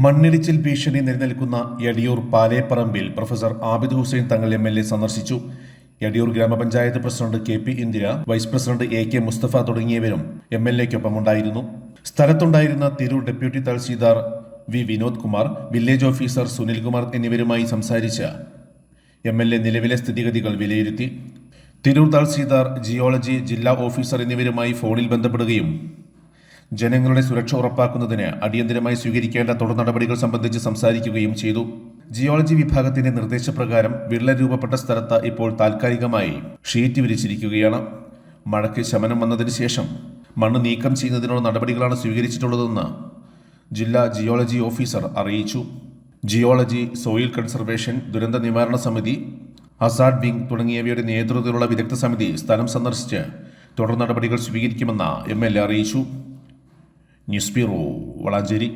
മണ്ണിടിച്ചിൽ ഭീഷണി നിലനിൽക്കുന്ന എടിയൂർ പാലേപ്പറമ്പിൽ പ്രൊഫസർ ആബിദ് ഹുസൈൻ തങ്ങൾ MLA സന്ദർശിച്ചു. എടിയൂർ ഗ്രാമപഞ്ചായത്ത് president KP Indira, vice president AK Musthafa തുടങ്ങിയവരും MLAക്കൊപ്പമുണ്ടായിരുന്നു. സ്ഥലത്തുണ്ടായിരുന്ന Tirur deputy tahsildar V Vinod Kumar, village officer Sunilkumar എന്നിവരുമായി സംസാരിച്ച് MLA നിലവിലെ സ്ഥിതിഗതികൾ വിലയിരുത്തി. തിരൂർ തഹസീൽദാർ, ജിയോളജി ജില്ലാ ഓഫീസർ എന്നിവരുമായി ഫോണിൽ ബന്ധപ്പെടുകയും ജനങ്ങളുടെ സുരക്ഷ ഉറപ്പാക്കുന്നതിന് അടിയന്തരമായി സ്വീകരിക്കേണ്ട തുടർ നടപടികൾ സംബന്ധിച്ച് സംസാരിക്കുകയും ചെയ്തു. ജിയോളജി വിഭാഗത്തിന്റെ നിർദ്ദേശപ്രകാരം വിള്ളൽ രൂപപ്പെട്ട സ്ഥലത്ത് ഇപ്പോൾ താൽക്കാലികമായി ഷീറ്റ് വിരിച്ചിരിക്കുകയാണ്. മഴയ്ക്ക് ശമനം വന്നതിന് ശേഷം മണ്ണ് നീക്കം ചെയ്യുന്നതിനുള്ള നടപടികളാണ് സ്വീകരിച്ചിട്ടുള്ളതെന്ന് ജില്ലാ ജിയോളജി ഓഫീസർ അറിയിച്ചു. ജിയോളജി, സോയിൽ കൺസർവേഷൻ, ദുരന്ത നിവാരണ സമിതി, ഹസാർഡ് വിംഗ് തുടങ്ങിയവയുടെ നേതൃത്വത്തിലുള്ള വിദഗ്ധ സമിതി സ്ഥലം സന്ദർശിച്ച് തുടർ നടപടികൾ സ്വീകരിക്കുമെന്ന് MLA അറിയിച്ചു. News bureau, Valanchery.